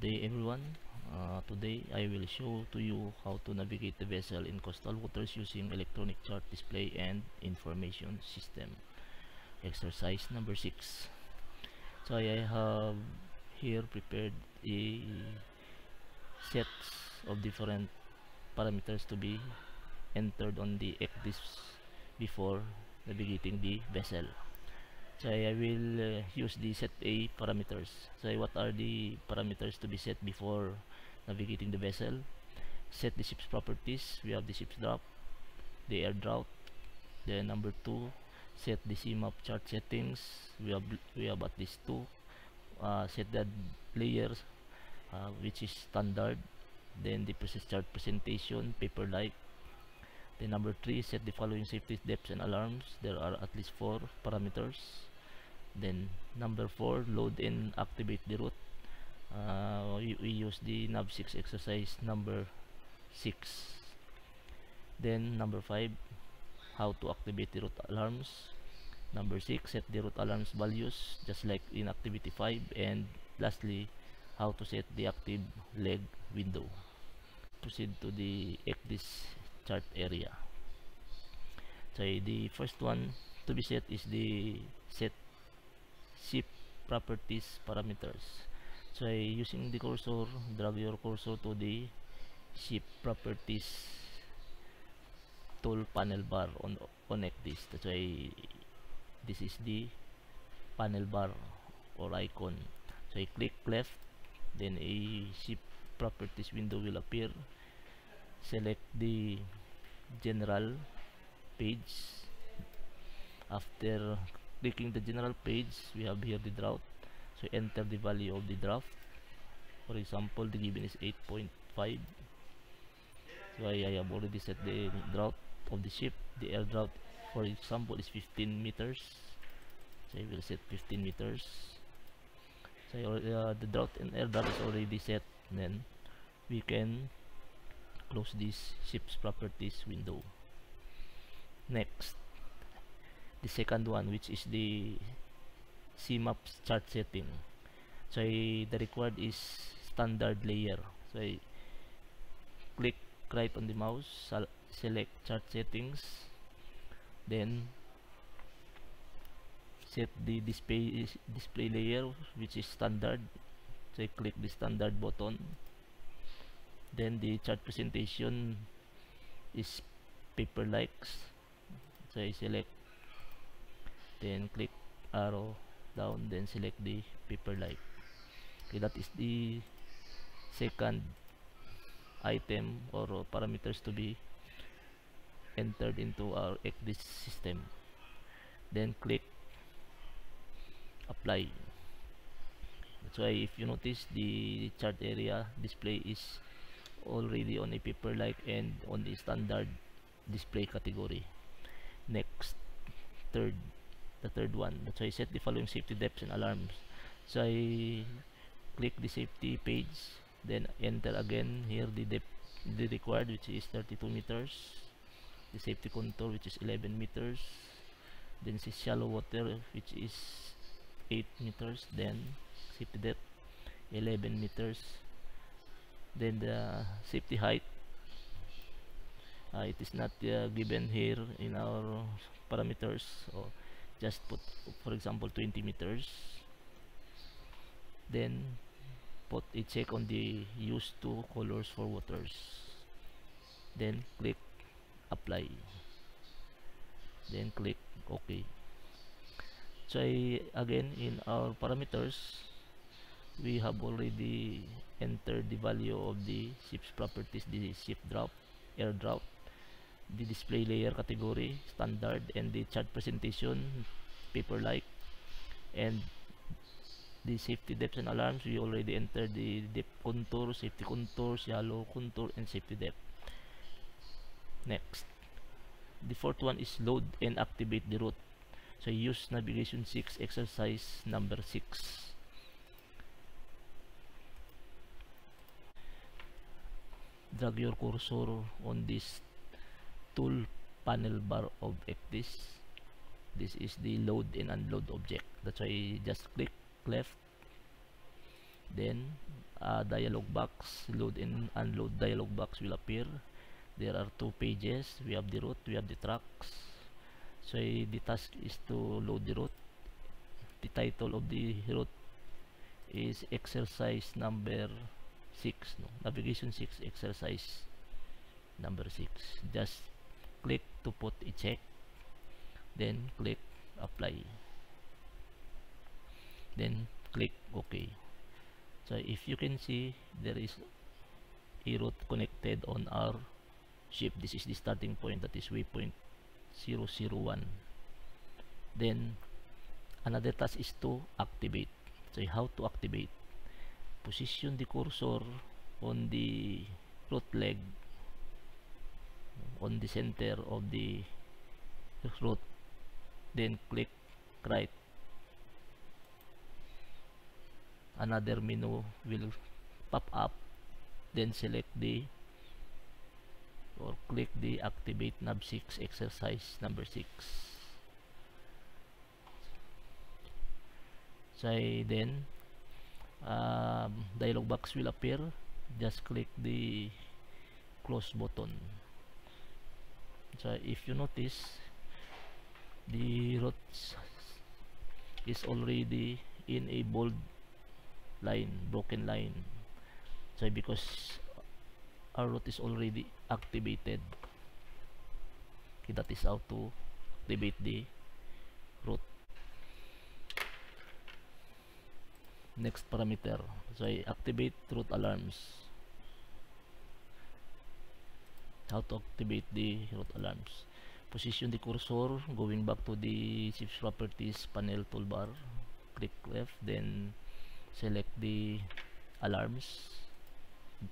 Good day everyone. Today I will show to you how to navigate the vessel in coastal waters using electronic chart display and information system. Exercise number 6. So I have here prepared a sets of different parameters to be entered on the ECDIS before navigating the vessel. So I will use the set A parameters. So what are the parameters to be set before navigating the vessel? Set the ship's properties. We have the ship's drop, the air drought. Then number 2, set the CMAP chart settings. We have at least 2. Set the layers, which is standard. Then the process chart presentation, paper-like. Then number 3, set the following safety depths and alarms. There are at least 4 parameters. Then number 4, load and activate the route. We use the nav6 exercise number 6. Then number 5, how to activate the route alarms. Number 6, set the route alarms values just like in activity 5. And lastly, how to set the active leg window. Proceed to the ECDIS chart area. So the first one to be set is the set ship properties parameters. So using the cursor, drag your cursor to the ship properties tool panel bar on ECDIS. That's why this is the panel bar or icon. So I click left, then a ship properties window will appear. Select the general page. After clicking the general page, we have here the drought. So enter the value of the draft. For example, the given is 8.5. So I have already set the drought of the ship. The air drought, for example, is 15 meters. So I will set 15 meters. So the drought and air drought is already set. Then we can close this ship's properties window. Next, the second one, which is the CMAP chart setting. So the required is standard layer. So I click right on the mouse, select chart settings, then set the display layer, which is standard. So I click the standard button. Then the chart presentation is paper-like. So I select, then click arrow down, then select the paper-like. Okay, that is the second item or parameters to be entered into our ECDIS system. Then click apply. That's why if you notice, the chart area display is already on a paper-like and on the standard display category. Next, the third one. That's why I set the following safety depths and alarms. So I click the safety page, then enter again here the depth, the required, which is 32 meters. The safety contour, which is 11 meters. Then this shallow water, which is 8 meters. Then safety depth 11 meters. Then the safety height, it is not given here in our parameters, so just put, for example, 20 meters. Then put a check on the use 2 colors for waters, then click apply, then click OK. So again, in our parameters, we have already entered the value of the ship's properties, the ship drop, air drought, the display layer category standard, and the chart presentation paper-like, and the safety depths and alarms. We already entered the depth contour, safety contour, shallow contour, and safety depth. Next, the fourth one is load and activate the route. So use navigation 6 exercise number 6. Drag your cursor on this tool panel bar of ECDIS. This is the load and unload object. That's why just click left, Then a dialog box, load and unload dialog box will appear. There are two pages. We have the route, we have the tracks. So the task is to load the route. The title of the route is exercise number 6, no? Navigation 6, exercise number 6. Just click to put a check, then click apply, then click OK. So if you can see, there is a route connected on our ship. This is the starting point, that is waypoint 001. Then another task is to activate. So how to activate? Position the cursor on the route leg, on the center of the route, then click right. Another menu will pop up, then select the or click the activate nav 6 exercise number 6. So then dialog box will appear. Just click the close button. So if you notice, the route is already in a bold line, broken line. So because our route is already activated, okay, that is how to activate the route. Next parameter, so I activate route alarms. How to activate the route alarms? Position the cursor going back to the ship's properties panel toolbar, click left, then select the alarms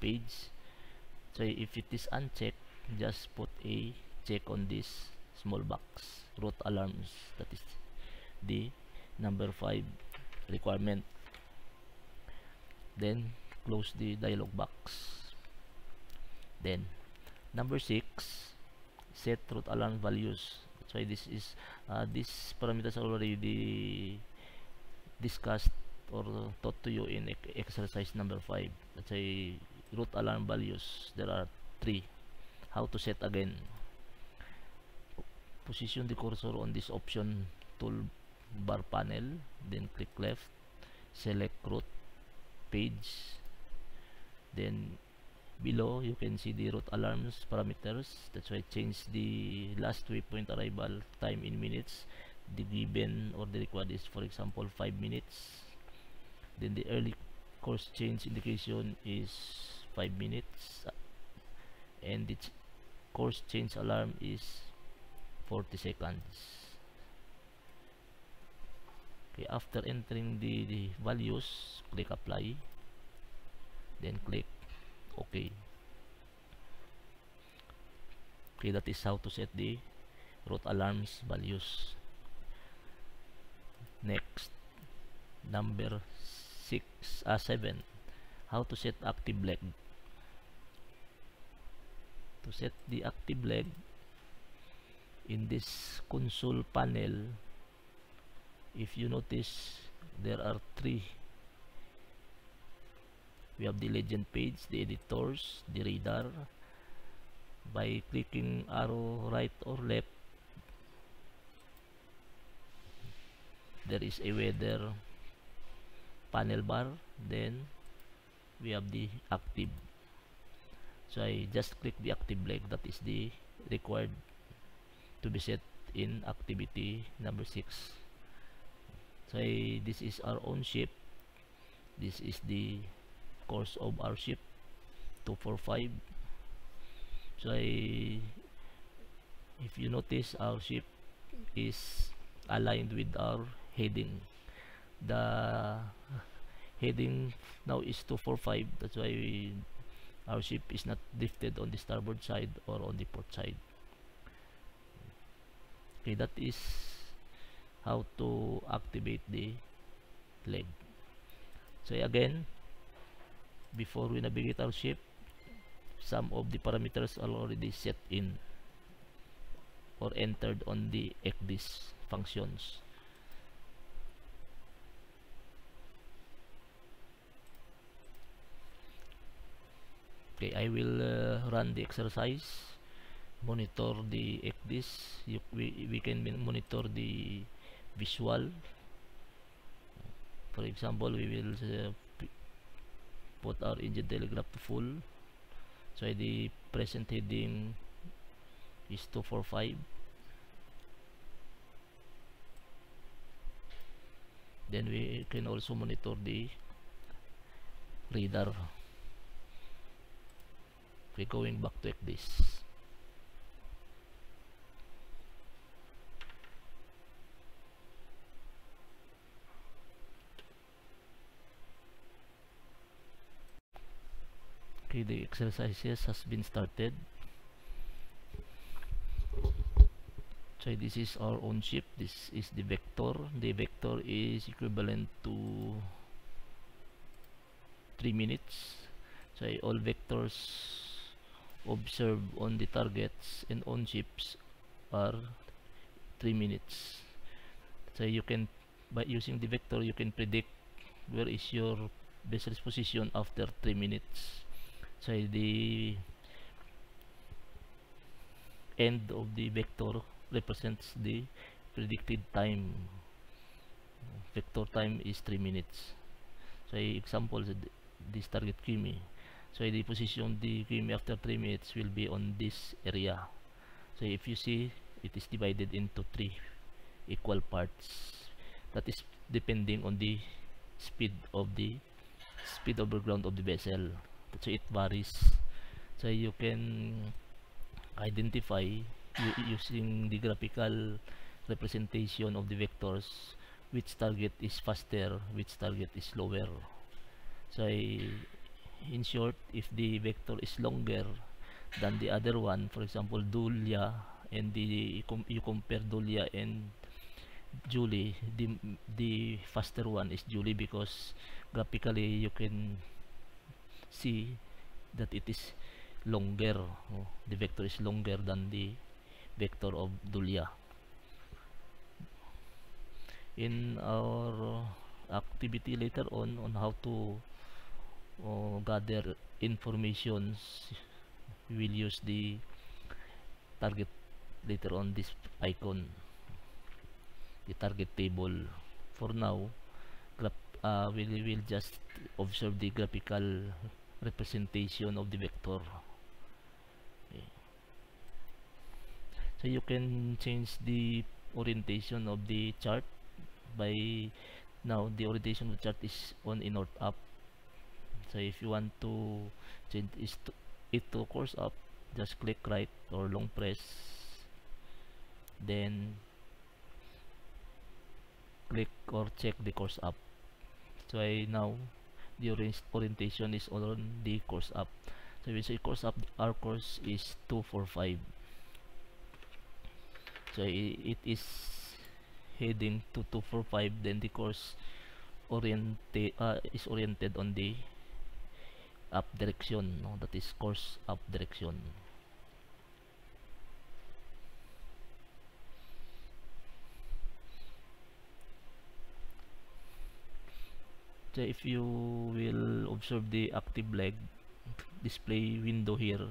page. So if it is unchecked, just put a check on this small box, route alarms. That is the number 5 requirement. Then close the dialog box. Then number 6, set route alarm values. So this is this parameters already discussed or taught to you in exercise number 5. Let's say route alarm values, there are 3. How to set again? Position the cursor on this option toolbar panel, then click left, select route page, then below you can see the route alarms parameters. That's why change the last waypoint arrival time in minutes. The given or the required is, for example, 5 minutes. Then the early course change indication is 5 minutes, and the course change alarm is 40 seconds. Okay, after entering the values, click apply, then click OK. Okay, that is how to set the route alarms values. Next, number 7, how to set active leg. To set the active leg, in this console panel, if you notice, there are 3. We have the legend page, the editors, the radar. By clicking arrow right or left, there is a weather panel bar, then we have the active. So I just click the active leg, that is the required to be set in activity number 6. So this is our own ship. This is the course of our ship 245. So if you notice, our ship is aligned with our heading. The heading now is 245. That's why our ship is not drifted on the starboard side or on the port side. Okay, that is how to activate the leg. So again, before we navigate our ship, some of the parameters are already set in or entered on the ECDIS functions. Okay, I will run the exercise, monitor the ECDIS. We can monitor the visual. For example, we will put our engine telegraph to full. So the present heading is 245. Then we can also monitor the radar. We're going back to ECDIS. Okay, the exercises has been started. So this is our own ship. This is the vector. The vector is equivalent to 3 minutes. So all vectors observed on the targets and on ships are 3 minutes. So you can, by using the vector, you can predict where is your vessel's position after 3 minutes. So the end of the vector represents the predicted time. Vector time is 3 minutes. So example, this target QME. So the position of the QME after 3 minutes will be on this area. So if you see, it is divided into 3 equal parts. That is depending on the speed over ground of the vessel. So it varies. So you can identify using the graphical representation of the vectors which target is faster, which target is slower. So in short, if the vector is longer than the other one, for example Dulia, and you compare Dulia and Julie, the faster one is Julie, because graphically you can see that it is longer. The vector is longer than the vector of Dulia. In our activity later on how to gather informations, we will use the target later on, this icon, the target table. For now, we will just observe the graphical representation of the vector. Okay. So you can change the orientation of the chart by, now the orientation of the chart is on in north up. So if you want to change it to course up, just click right or long press, then click or check the course up. So now the orientation is on the course up. So we say course up, our course is 245. So it is heading to 245, then the course is oriented on the up direction, no? That is course up direction. So if you will observe the active leg display window here,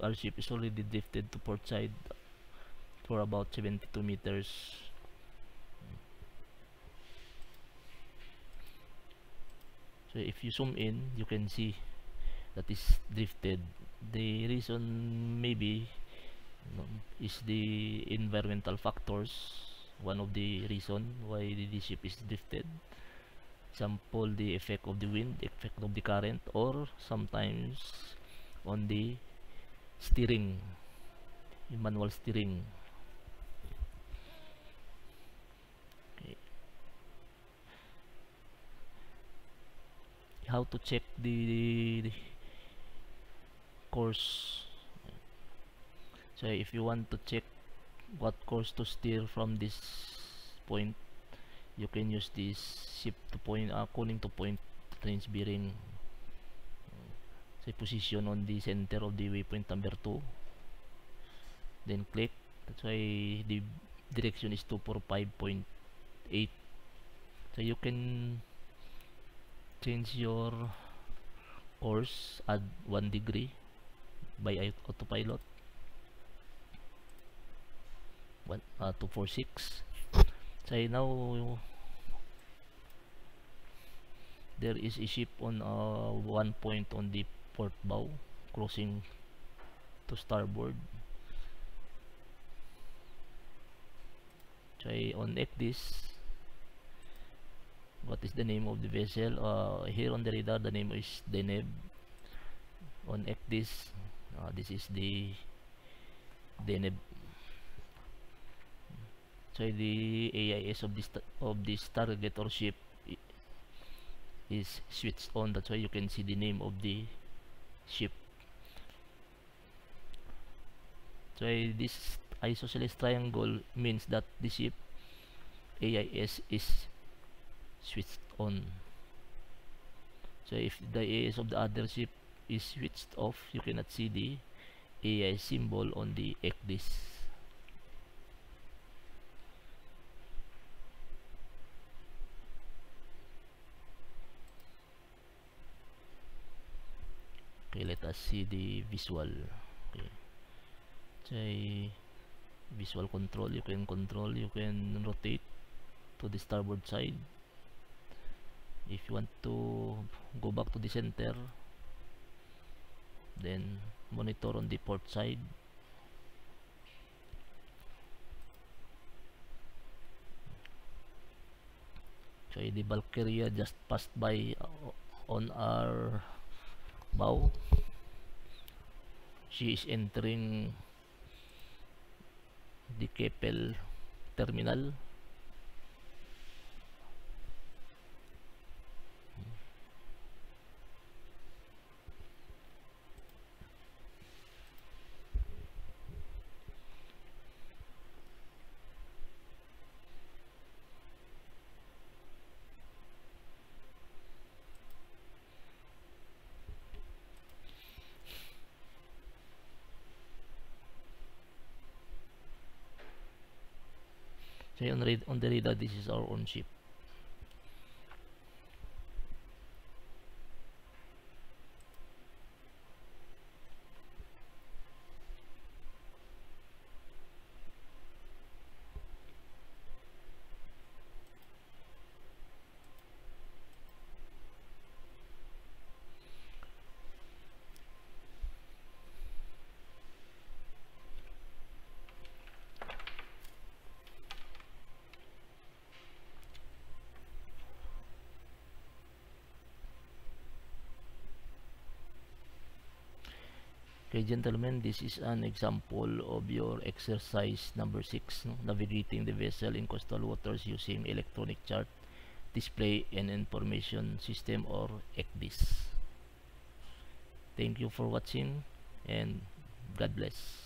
our ship is already drifted to port side for about 72 meters. So if you zoom in, you can see that is drifted. The reason maybe is the environmental factors. One of the reason why the ship is drifted, example the effect of the wind, effect of the current, or sometimes on the steering, the manual steering. Okay. How to check the course? So if you want to check what course to steer from this point, you can use this shift to point, calling to point range bearing. So position on the center of the waypoint number 2, then click. That's why the direction is 245.8. So you can change your course, add 1 degree by autopilot. 246. So now there is a ship on 1 point on the port bow crossing to starboard. Try on this. What is the name of the vessel? Here on the radar the name is Deneb. On this, this is the Deneb. So the AIS of this target or ship is switched on. That's why you can see the name of the ship. So this isosceles triangle means that the ship AIS is switched on. So if the AIS of the other ship is switched off, you cannot see the AIS symbol on the ECDIS. Okay, let us see the visual. Okay. So visual control, you can rotate to the starboard side. If you want to go back to the center, then monitor on the port side. So the Valkyria just passed by on our bow. She is entering the Keppel terminal. So on the radar, this is our own ship. Okay, gentlemen, this is an example of your exercise number 6, navigating the vessel in coastal waters using electronic chart, display and information system, or ECDIS. Thank you for watching and God bless.